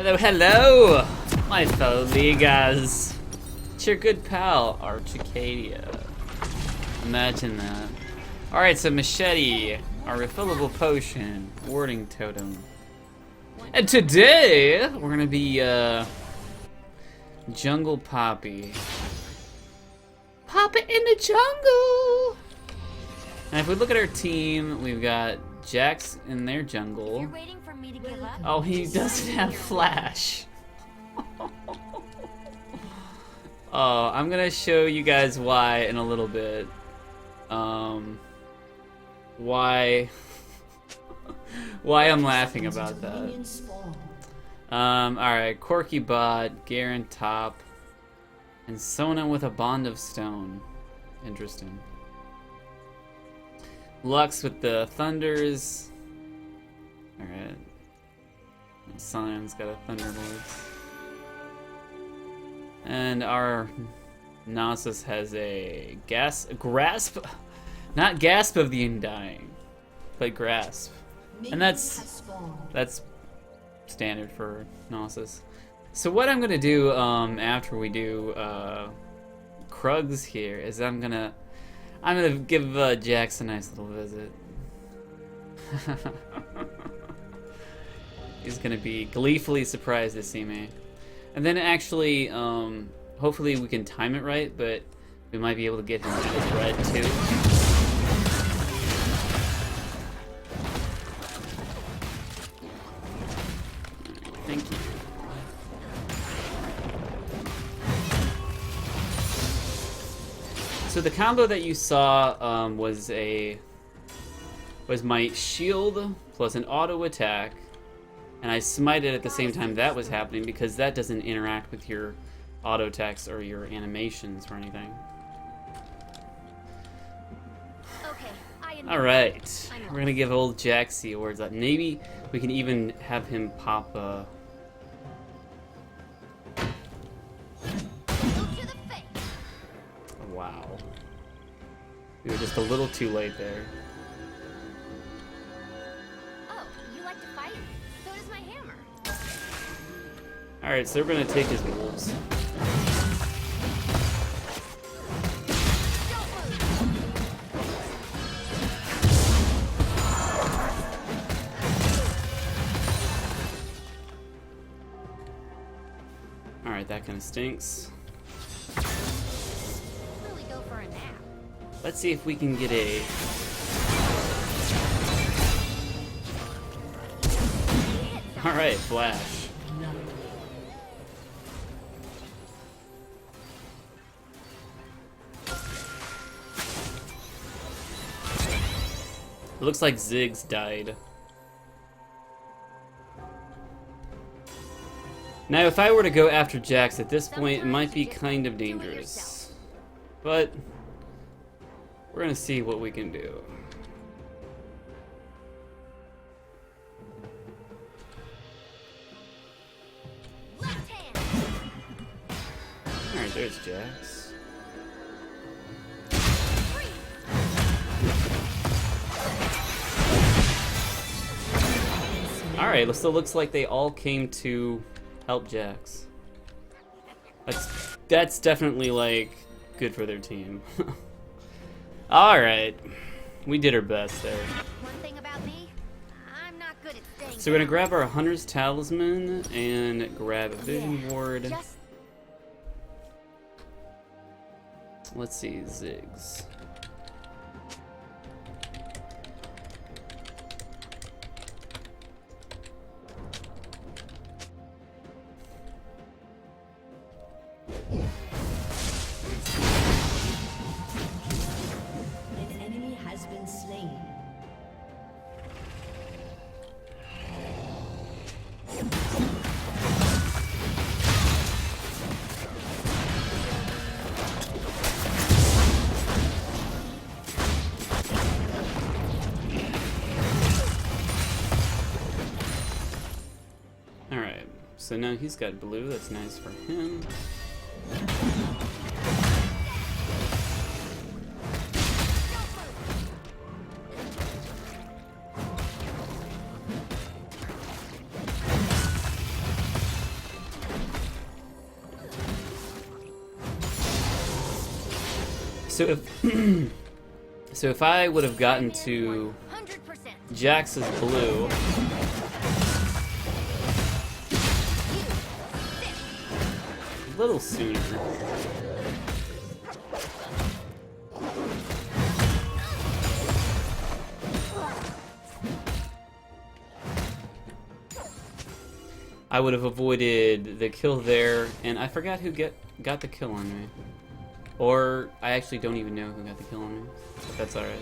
Hello, hello, my fellow Ligas. It's your good pal, ArchAcadia. Imagine that. Alright, so machete, our refillable potion, warding totem. And today, we're gonna be, Jungle Poppy. Pop it in the jungle! And if we look at our team, we've got Jax in their jungle. Oh, he doesn't have flash. Oh, I'm gonna show you guys why in a little bit. Why I'm laughing about that. Alright, Corky bot, Garen top, and Sona with a bond of stone. Interesting. Lux with the thunders. Alright. Sion's got a thunderbolts. And our Nasus has a grasp, not gasp of the undying, but grasp. And that's standard for Nasus. So what I'm gonna do after we do Krugs here is I'm gonna give Jax a nice little visit. He's gonna be gleefully surprised to see me. And then actually, hopefully we can time it right, but we might be able to get him to his red too. Thank you. So the combo that you saw was my shield plus an auto attack, and I smited at the same time that was happening because that doesn't interact with your auto attacks or your animations or anything. Alright, we're gonna give old Jax the awards up. Maybe we can even have him pop a... Wow. We were just a little too late there. Oh, you like to fight? So does my hammer. Alright, so we're gonna take his wolves. Alright, that kinda stinks. Really go for a nap. Let's see if we can get a... Alright, flash. It looks like Ziggs died. Now, if I were to go after Jax at this point, it might be kind of dangerous. But we're gonna see what we can do. Alright, there's Jax. Alright, so it looks like they all came to help Jax. That's definitely, like, good for their team. Alright. We did our best there. One thing about me, I'm not good at staying. So we're gonna grab our Hunter's Talisman and grab a Vision Ward. Let's see, Ziggs. An enemy has been slain. Alright, so now he's got blue, that's nice for him. So if so if I would have gotten to 100%. Jax's blue, a little sooner. I would have avoided the kill there, and I forgot who got the kill on me. Or, I actually don't even know who got the kill on me, but that's alright.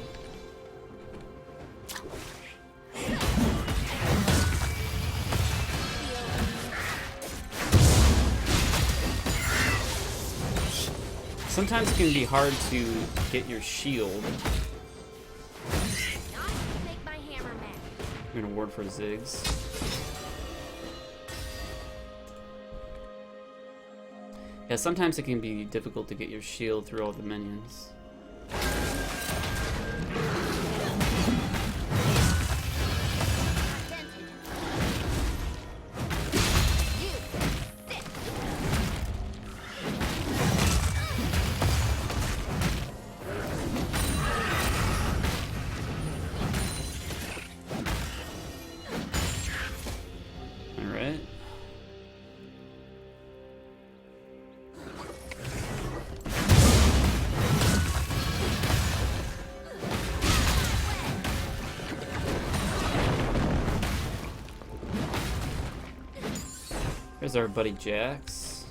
Sometimes it can be hard to get your shield. Make my hammer mad. I'm gonna ward for Ziggs. Yeah, sometimes it can be difficult to get your shield through all the minions. Alright. There's our buddy Jax.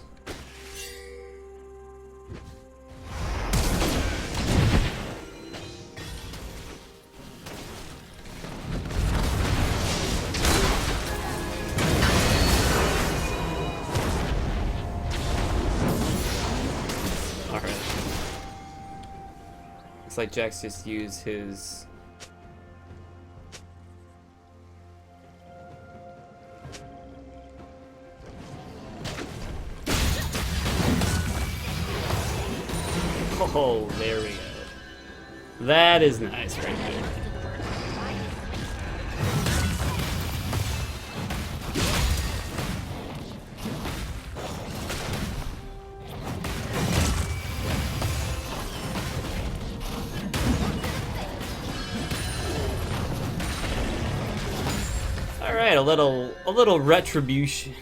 Alright. Looks like Jax just used his... Oh, there we go. That is nice right there. All right, a little retribution.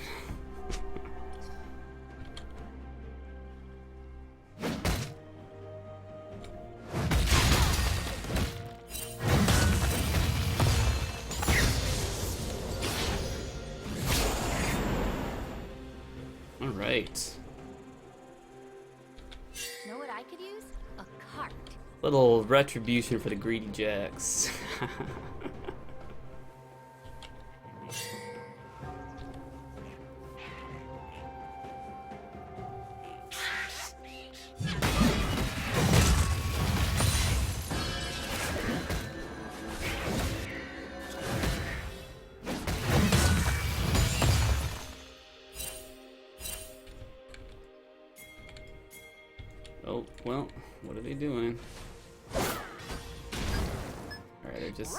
All right. Know what I could use? A cart. Little retribution for the greedy Jax. Oh, well, what are they doing? Alright, they're just...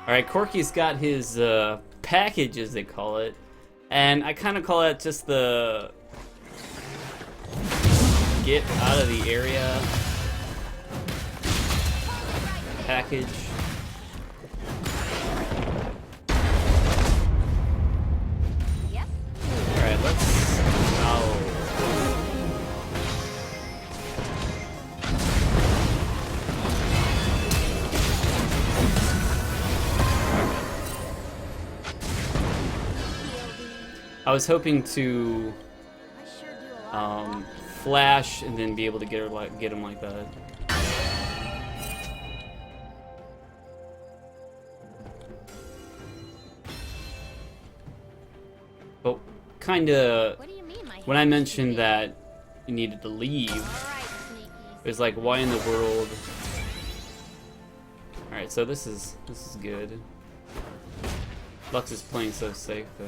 Alright, Corky's got his package, as they call it. And I kind of call it just the... get out of the area package. Yep. Alright, let's... Oh. I was hoping to I sure do a lot. flash and then be able to get him like that. But kinda, What do you mean, my when I hammer's mentioned too that you needed to leave, big? All right, sneakies. it was like, why in the world? All right, so this is good. Lux is playing so safe though.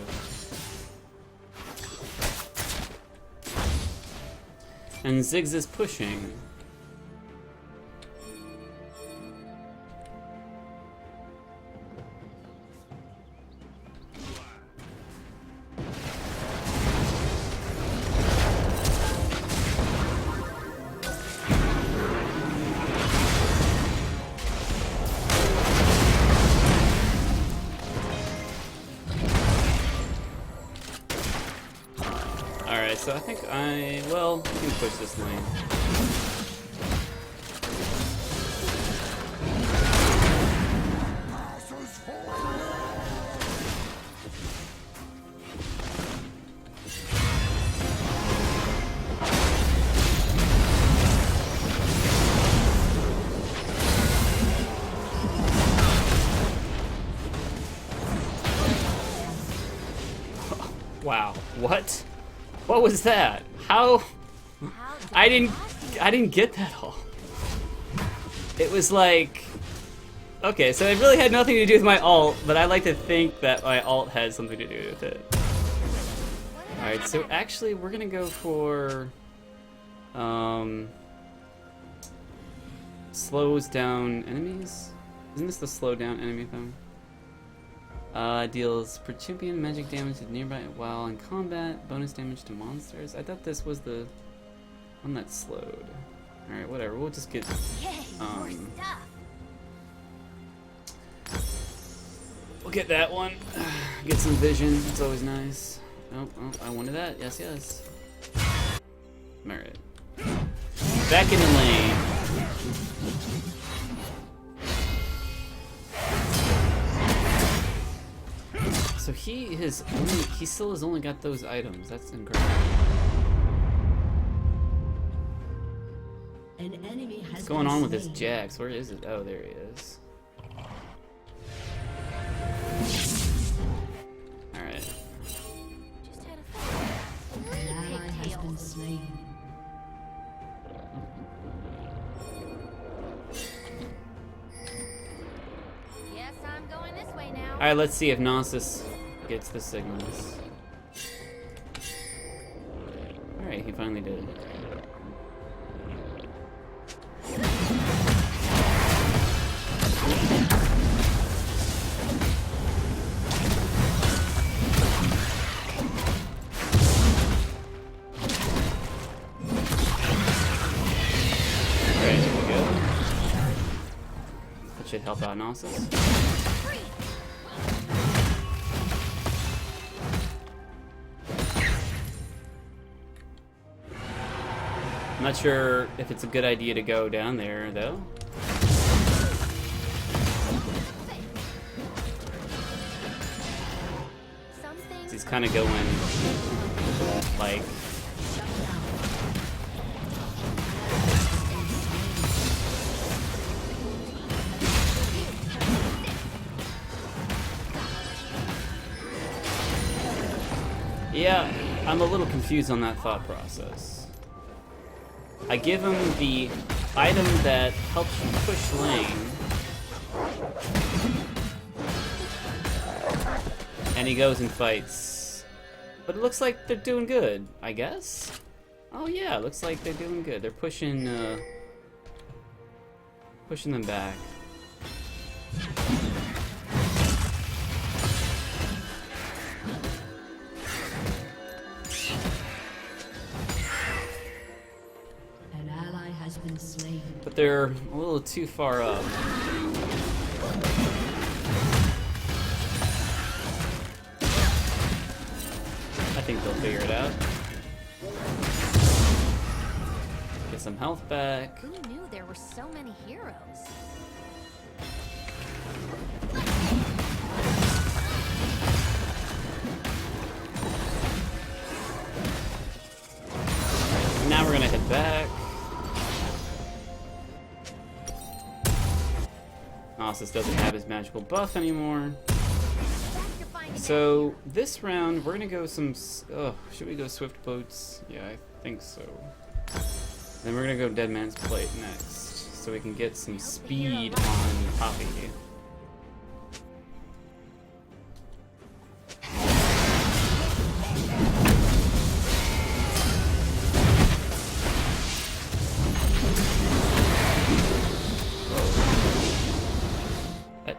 And Ziggs is pushing. Alright, so I think well, we can push this lane. Wow, what? What was that? How? I didn't get that all. It was like, okay, so it really had nothing to do with my ult, but I like to think that my ult had something to do with it. Alright, so actually we're gonna go for slows down enemies? Isn't this the slow down enemy thing? Deals per champion magic damage to nearby while in combat, bonus damage to monsters. I thought this was the one that slowed. Alright, whatever, we'll just get we'll get that one. Get some vision, it's always nice. Oh, I wanted that, yes, yes. Alright. Back in the lane. So he still has only got those items. That's incredible. What's going on with this Jax? Where is it? Oh, there he is. Alright. An ally has been slain. Yes, I'm going this way now. Alright, let's see if Gnosis gets the signals. Alright, he finally did. Alright, here we go. That should help out Gnosis. I'm not sure if it's a good idea to go down there, though. He's kind of going, like... Yeah, I'm a little confused on that thought process. I give him the item that helps you push lane, and he goes and fights. But it looks like they're doing good, I guess? Oh yeah, it looks like they're doing good. They're pushing them back. Been slain. But they're a little too far up. I think they'll figure it out. Get some health back. Who knew there were so many heroes? Now we're gonna head back. Gnosis doesn't have his magical buff anymore. So this round we're gonna go some. Oh, should we go swift boats? Yeah, I think so. Then we're gonna go Dead Man's Plate next, so we can get some speed on Poppy.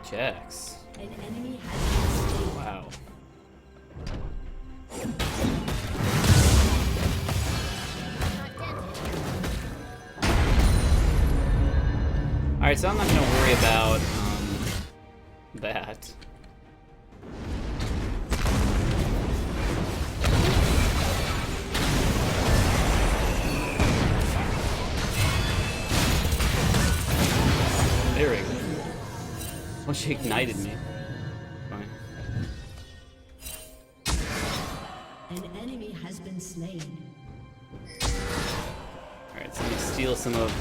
Jax. An enemy has been slain. Wow. Alright, so I'm not gonna worry about that. she ignited me. Fine. An enemy has been slain. Alright, so let me steal some of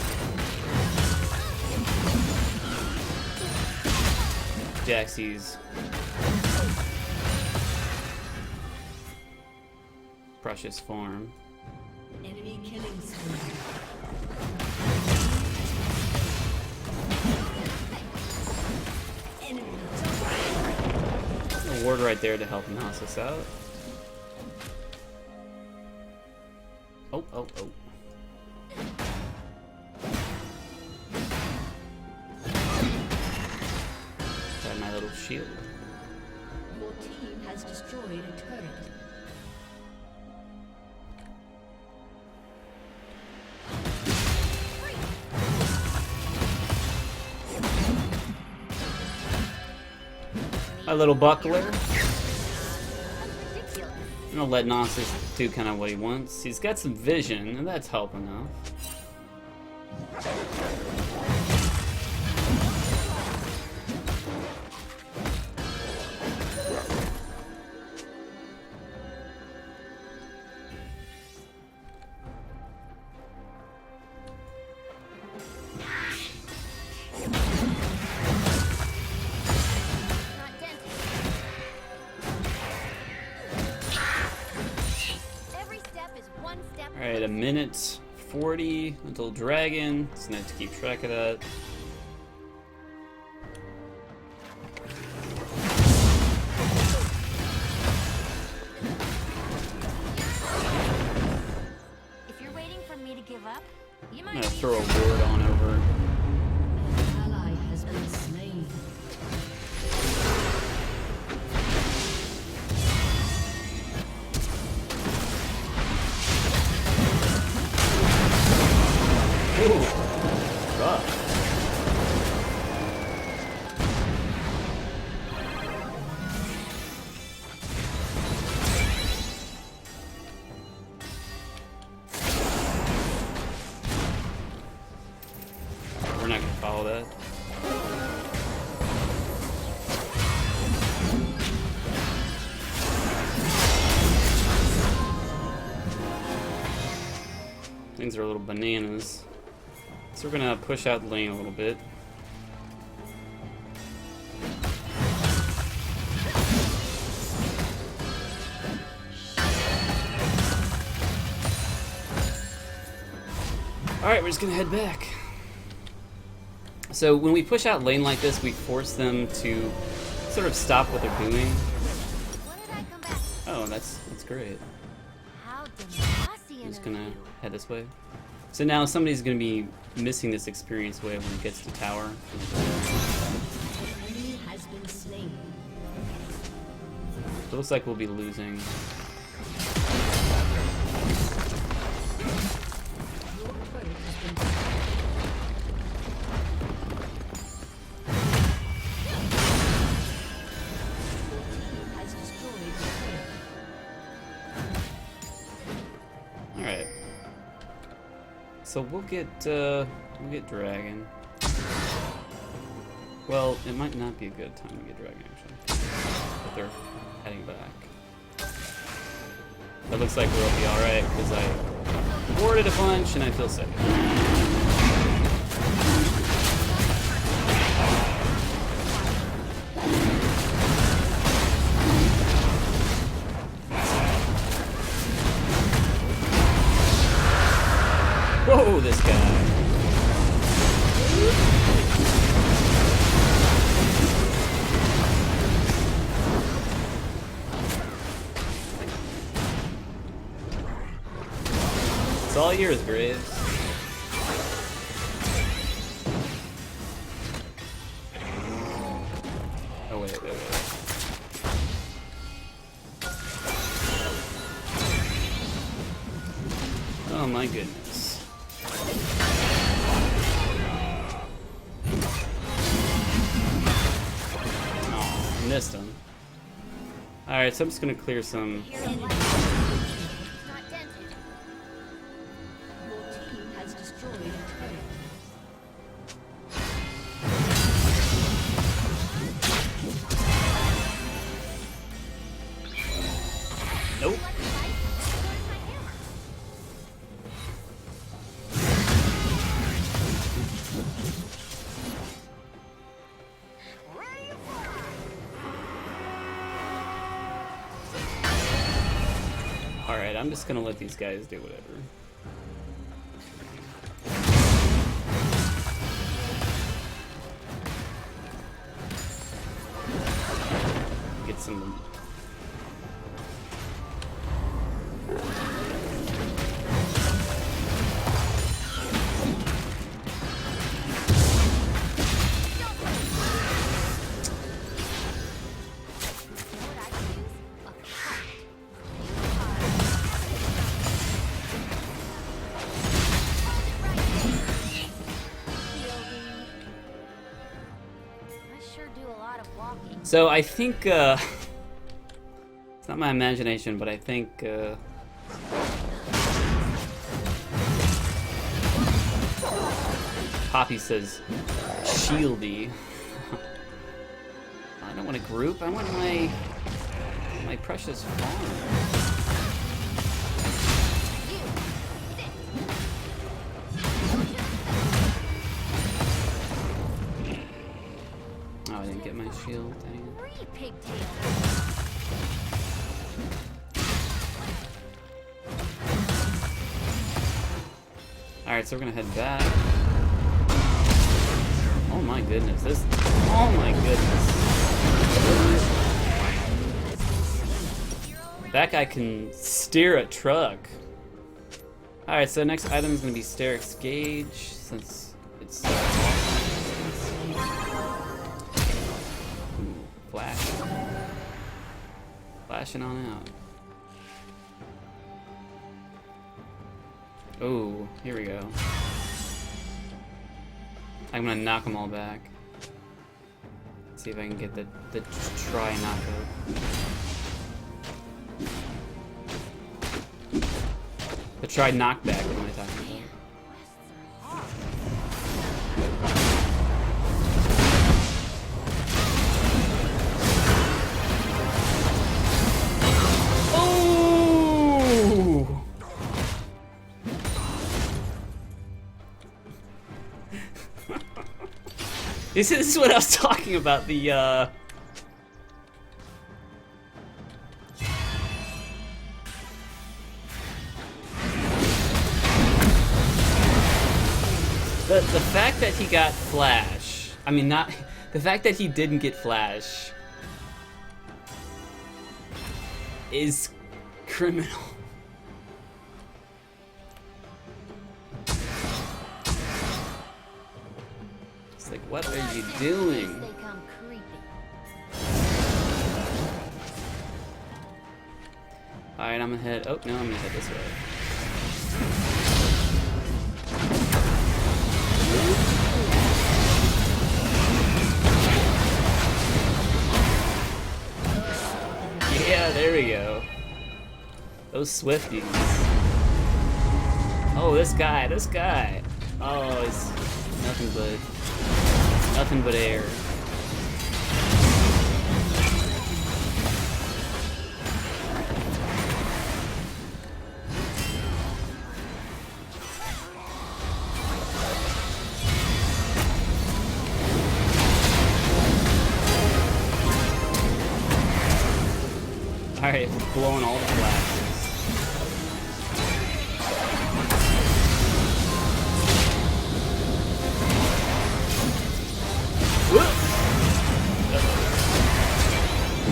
Jaxie's precious farm. Enemy killing spree. Enemy A ward right there to help mouse us out. Oh, oh, oh. Got my little shield. Your team has destroyed a turret. My little buckler. That's ridiculous. I'm gonna let Nasus do kind of what he wants. He's got some vision, and that's helping out. Not dented. Every step is one step. Alright, a minute 40 until dragon. It's nice to keep track of that. If you're waiting for me to give up, you I'm might gonna need throw a ward on over. An ally has been slain. Ooh, rough. We're not gonna follow that. Things are a little bananas. So we're gonna push out the lane a little bit. Alright, we're just gonna head back. So when we push out lane like this, we force them to sort of stop what they're doing. When did I come back? Oh, that's great. How Demacian Just of gonna you. head this way. So now somebody's gonna be missing this experience wave when it gets to tower. An enemy has been slain. It looks like we'll be losing. Your turret has been has destroyed the turret. Alright. So we'll get dragon. Well, it might not be a good time to get dragon actually. But they're heading back. That looks like we'll be alright because I warded a bunch and I feel safe. Whoa, this guy. It's all yours, Graves. Oh, wait. Oh, my goodness. Oh, I missed him. Alright, so I'm just gonna clear some. It's not dented. Your team has destroyed a turret. Nope. You like to fight? So does my hammer. Alright, I'm just gonna let these guys do whatever. Get some. So I think, it's not my imagination, but I think, Poppy says, shieldy. I don't want a group, I want my precious farm. Oh, I didn't get my shield, dang it. Alright, so we're gonna head back. Oh my goodness, this. Oh my goodness. That guy can steer a truck. Alright, so the next item is gonna be Steric's Gauge, since it's. Flash. Flashing on out. Oh, here we go. I'm gonna knock them all back. See if I can get the try knockout. The try knockback, what am I talking about? This is what I was talking about, the fact that he got Flash, I mean not, the fact that he didn't get Flash is criminal. It's like, what are you doing? Alright, I'm gonna head, oh no, I'm gonna head this way. Yeah, there we go. Those Swifties. Oh, this guy. Oh, it's nothing but air. Alright, we're blowing all the flashes.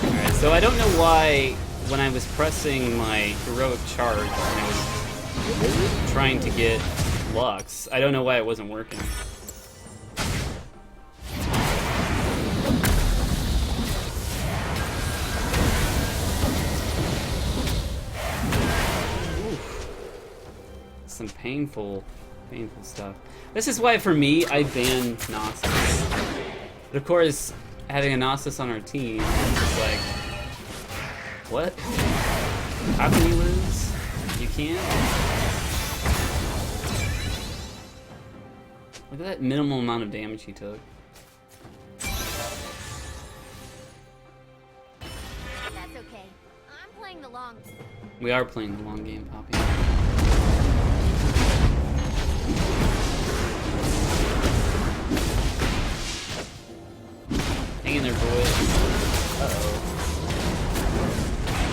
Alright, so I don't know why when I was pressing my heroic charge and I was trying to get Lux, I don't know why it wasn't working. Some painful stuff. This is why, for me, I ban Gnosis. But of course, having a Gnosis on our team is just like, what? How can you lose? You can't? Look at that minimal amount of damage he took. That's okay. I'm playing playing the long. We are playing the long game, Poppy. Hang in there, boys. Uh-oh.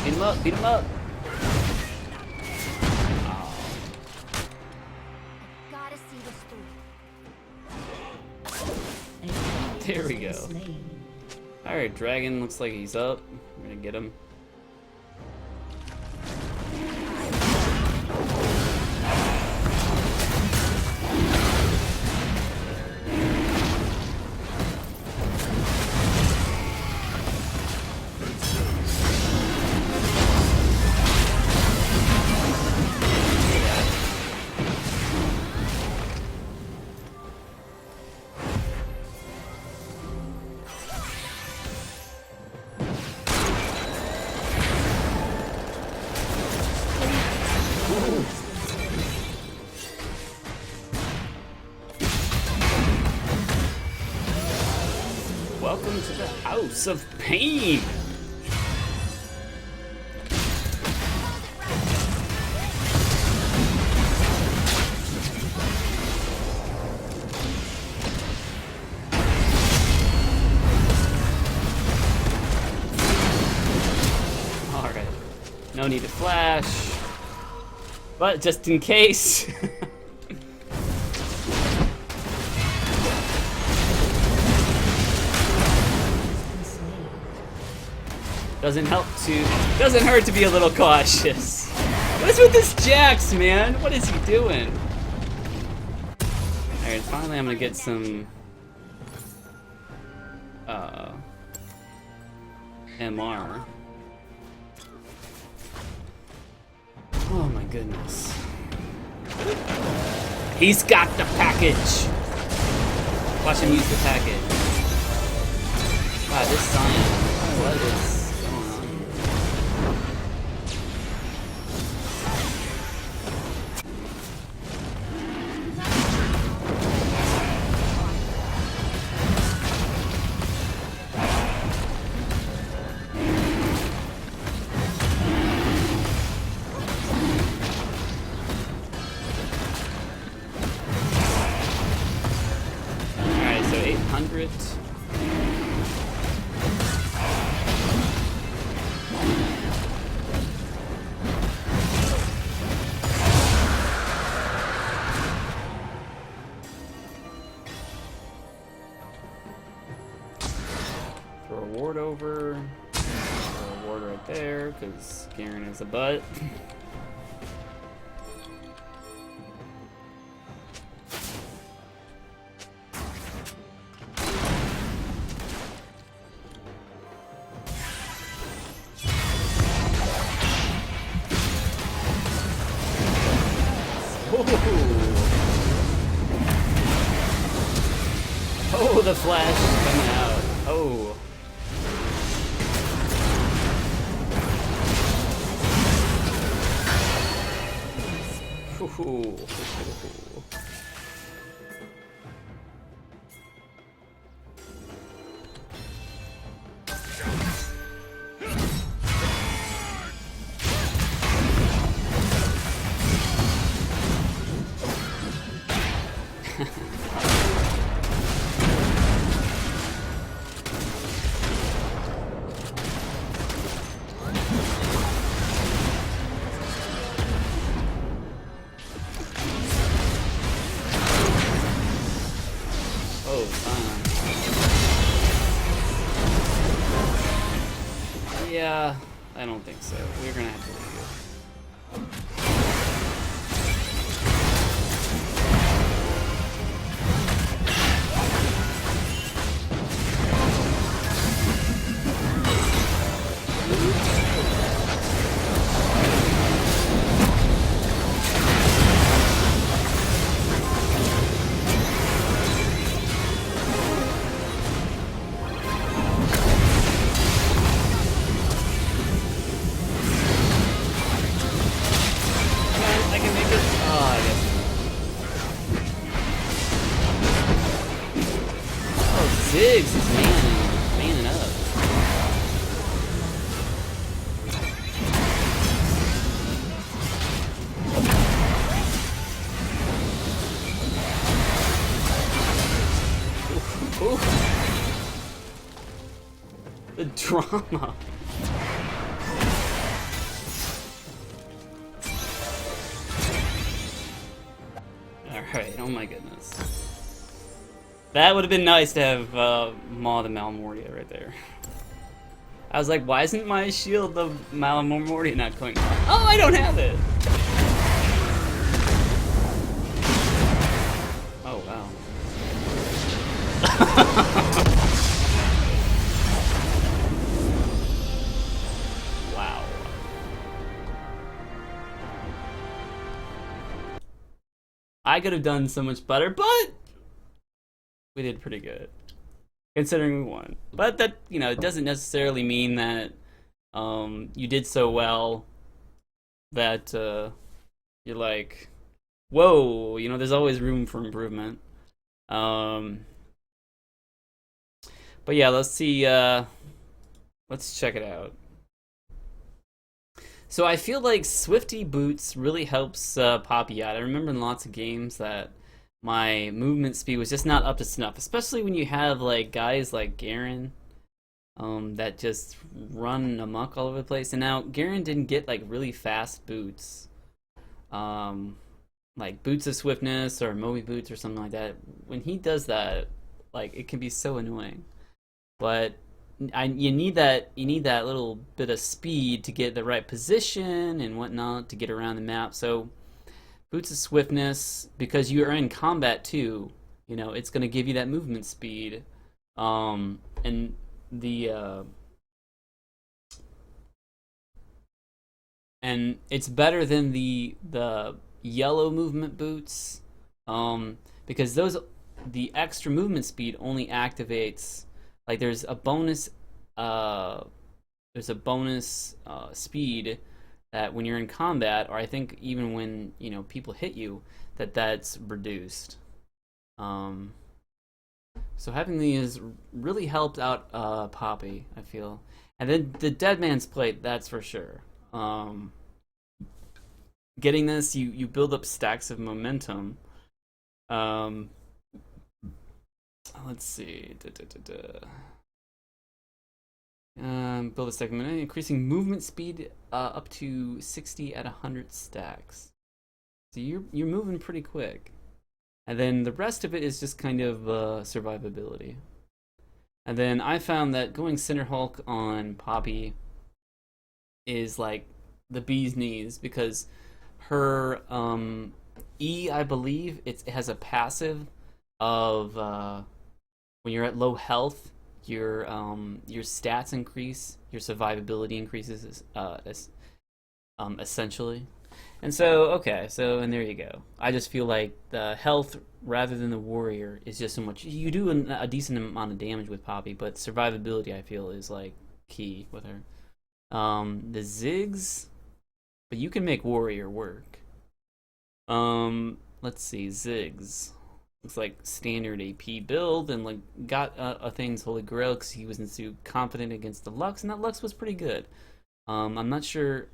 Beat him up, beat him up! Oh. Gotta see this through. An enemy There has we been go. slain. Alright, dragon looks like he's up. We're gonna get him. Welcome to the House of Pain! Alright. No need to flash. But just in case. Doesn't hurt to be a little cautious. What's with this Jax, man? What is he doing? Alright, finally I'm gonna get some MR. Oh my goodness. He's got the package! Watch him use the package. Wow, this Scion, what is going on? Alright, so 800. Throw a ward over. Throw a ward right there, because Garen is a butt. Oh, the flash is coming out. Oh. Ooh. Oh, yeah, I don't think so. We're gonna have to leave. drama. Alright, oh my goodness. That would have been nice to have Maw the Malamortia right there. I was like, why isn't my shield of Malamortia not going on? Oh, I don't have it! Oh, wow. Wow. I could have done so much better, but we did pretty good. Considering we won. But that, it doesn't necessarily mean that you did so well that you're like, whoa, there's always room for improvement. But yeah, let's see, let's check it out. So I feel like Swifty Boots really helps Poppy out. I remember in lots of games that my movement speed was just not up to snuff, especially when you have like guys like Garen that just run amok all over the place. And now Garen didn't get like really fast boots, like boots of swiftness or Moby boots or something like that. When he does that, like it can be so annoying. But you need that little bit of speed to get the right position and whatnot to get around the map. So boots of swiftness, because you are in combat too, it's going to give you that movement speed, and and it's better than the yellow movement boots, because the extra movement speed only activates, like there's a bonus speed that when you're in combat, or I think even when people hit you, that's reduced. So having these really helped out Poppy, I feel. And then the Dead Man's Plate, that's for sure. Getting this, you build up stacks of momentum. Let's see. Build a stack of momentum, increasing movement speed up to 60 at 100 stacks. So you're moving pretty quick. And then the rest of it is just kind of survivability. And then I found that going Cinder Hulk on Poppy is like the bee's knees, because her E, I believe, it has a passive of when you're at low health, your stats increase, your survivability increases essentially. And so, okay, and there you go. I just feel like the health rather than the warrior is just so much. You do a decent amount of damage with Poppy, but survivability, I feel, is like key with her. The Ziggs, but you can make warrior work. Let's see, Ziggs. Looks like standard AP build, and like got a thing's Holy Grail because he wasn't too confident against the Lux, and that Lux was pretty good. I'm not sure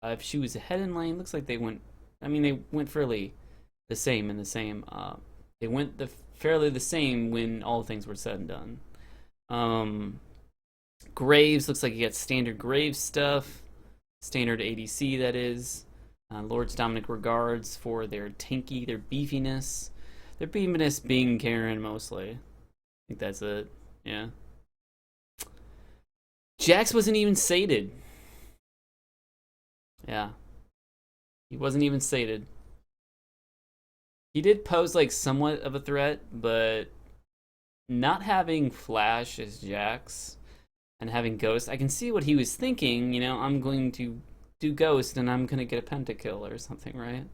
if she was ahead in lane. Looks like they went. I mean, they went fairly the same in the same. They went fairly the same when all things were said and done. Graves looks like you got standard Graves stuff, standard ADC that is. Lord's Dominic regards for their tanky, their beefiness. Their beefiness being Karen mostly. I think that's it. Yeah. Jax wasn't even sated. Yeah. He wasn't even sated. He did pose like somewhat of a threat, but not having Flash as Jax and having Ghost, I can see what he was thinking. I'm going to do Ghost and I'm going to get a pentakill or something, right?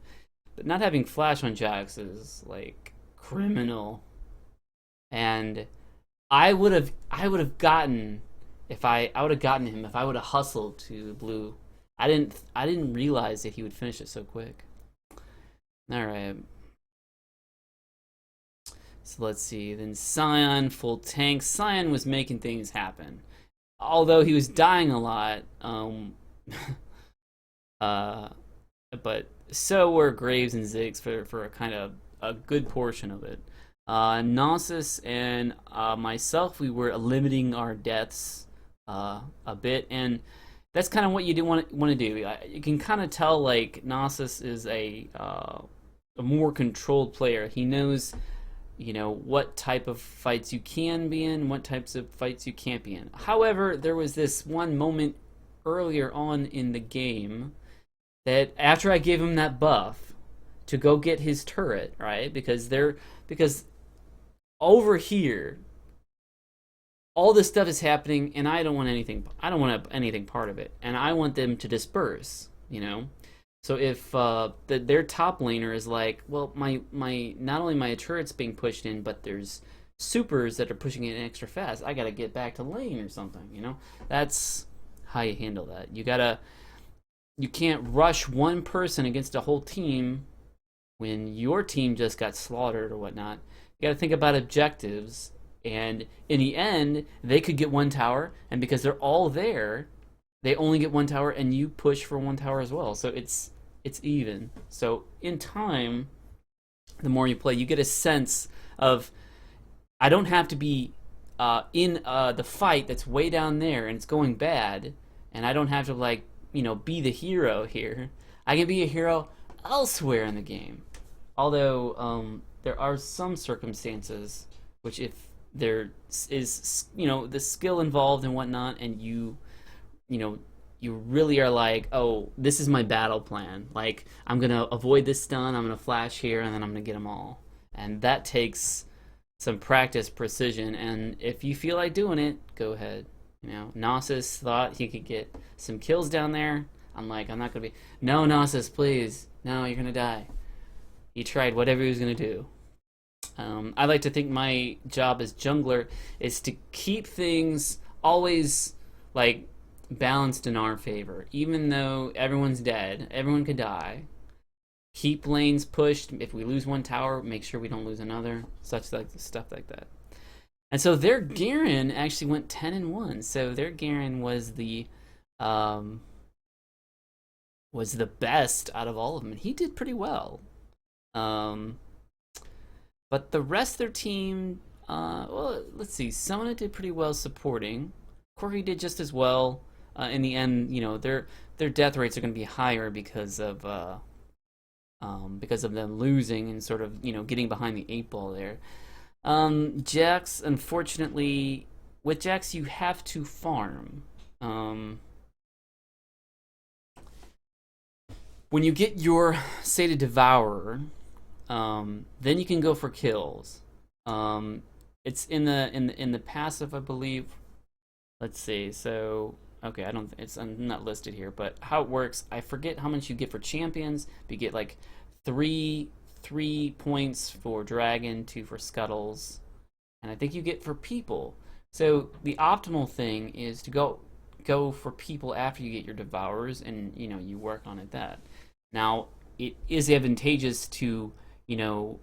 But not having Flash on Jax is like criminal. And I would have gotten him if I would have hustled to blue. I didn't realize that he would finish it so quick. All right. So let's see. Then Sion, full tank. Sion was making things happen, although he was dying a lot. But so were Graves and Ziggs for a kind of a good portion of it. Gnosis and myself, we were limiting our deaths a bit, and that's kind of what you do want to do. You can kind of tell like Nasus is a more controlled player. He knows, you know, what type of fights you can be in, what types of fights you can't be in. However, there was this one moment earlier on in the game that after I gave him that buff to go get his turret, right? Because over here all this stuff is happening and I don't want anything part of it. And I want them to disperse, you know? So if their top laner is like, well, my not only my turret's being pushed in, but there's supers that are pushing it extra fast. I gotta get back to lane or something, you know? That's how you handle that. You can't rush one person against a whole team when your team just got slaughtered or whatnot. You gotta think about objectives, and in the end, they could get one tower, and because they're all there, they only get one tower, and you push for one tower as well. So it's even. So in time, the more you play, you get a sense of, I don't have to be in the fight that's way down there and it's going bad, and I don't have to, like, you know, be the hero here. I can be a hero elsewhere in the game. Although there are some circumstances which, if there is, you know, the skill involved and whatnot, and you know, you really are like, oh, this is my battle plan. Like, I'm gonna avoid this stun, I'm gonna flash here, and then I'm gonna get them all. And that takes some practice, precision, and if you feel like doing it, go ahead. You know, Nasus thought he could get some kills down there. I'm like, I'm not gonna be. No, Nasus, please. No, you're gonna die. He tried whatever he was gonna do. I like to think my job as jungler is to keep things always, like, balanced in our favor. Even though everyone's dead, everyone could die. Keep lanes pushed. If we lose one tower, make sure we don't lose another. Stuff like that. And so their Garen actually went 10-1. So their Garen was the best out of all of them, and he did pretty well. But the rest of their team, well, let's see. Summoner did pretty well supporting. Corki did just as well. In the end, you know, their death rates are going to be higher because of them losing and sort of, you know, getting behind the 8 ball there. Jax, unfortunately, with Jax you have to farm. When you get your Sated Devourer, then you can go for kills. It's in the passive, I believe. Let's see. So okay, it's not listed here, but how it works, I forget how much you get for champions. But you get like three points for dragon, 2 for scuttles, and I think you get for people. So the optimal thing is to go for people after you get your devourers, and you know, you work on it that. Now it is advantageous to, you know,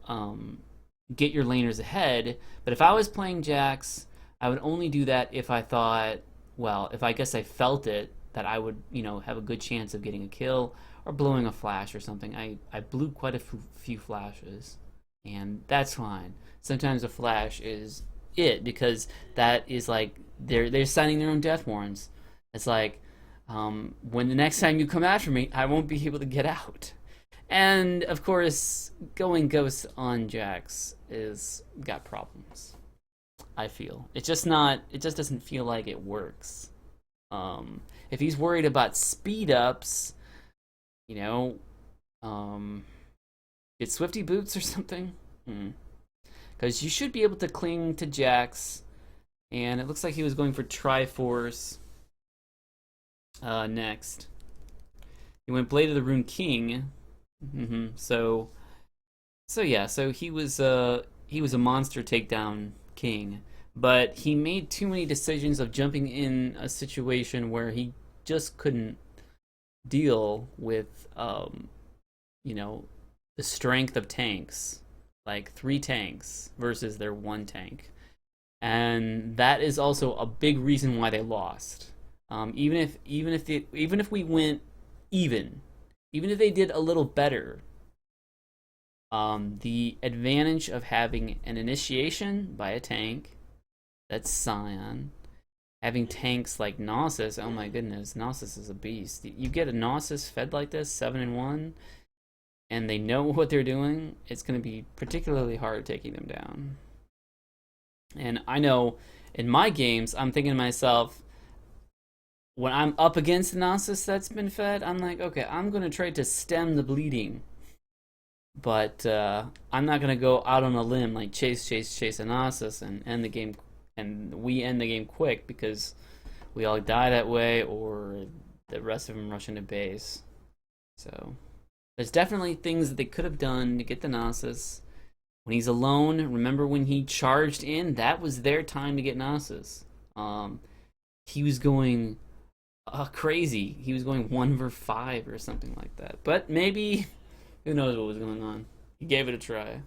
get your laners ahead, but if I was playing Jax, I would only do that if I thought, well, if I guess I felt it, that I would, you know, have a good chance of getting a kill or blowing a flash or something. I blew quite a few flashes, and that's fine. Sometimes a flash is it, because that is like they're signing their own death warrants. It's like, when the next time you come after me, I won't be able to get out. And of course, going ghost on Jax is got problems. I feel it just doesn't feel like it works. If he's worried about speed ups, you know, get Swifty boots or something, because you should be able to cling to Jax. And it looks like he was going for Triforce next. He went Blade of the Rune King. So yeah, so he was a monster takedown king, but he made too many decisions of jumping in a situation where he just couldn't deal with, you know, the strength of tanks, like 3 tanks versus their 1 tank, and that is also a big reason why they lost. Even if we went even if they did a little better, the advantage of having an initiation by a tank, that's Scion, Having tanks like Gnosis, oh my goodness, Gnosis is a beast. You get a Gnosis fed like this, 7-1, and they know what they're doing, it's going to be particularly hard taking them down. And I know in my games, I'm thinking to myself, when I'm up against the Gnosis that's been fed, I'm like, okay, I'm going to try to stem the bleeding. But I'm not going to go out on a limb like chase a Gnosis and end the game. And we end the game quick because we all die that way, or the rest of them rush into base. So there's definitely things that they could have done to get the Gnosis. When he's alone, remember when he charged in? That was their time to get Gnosis. He was going crazy. He was going 1v5 or something like that. But maybe, who knows what was going on. He gave it a try.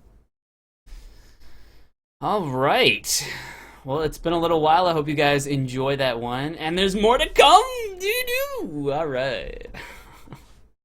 All right. Well, it's been a little while. I hope you guys enjoy that one. And there's more to come. Doo-doo. All right.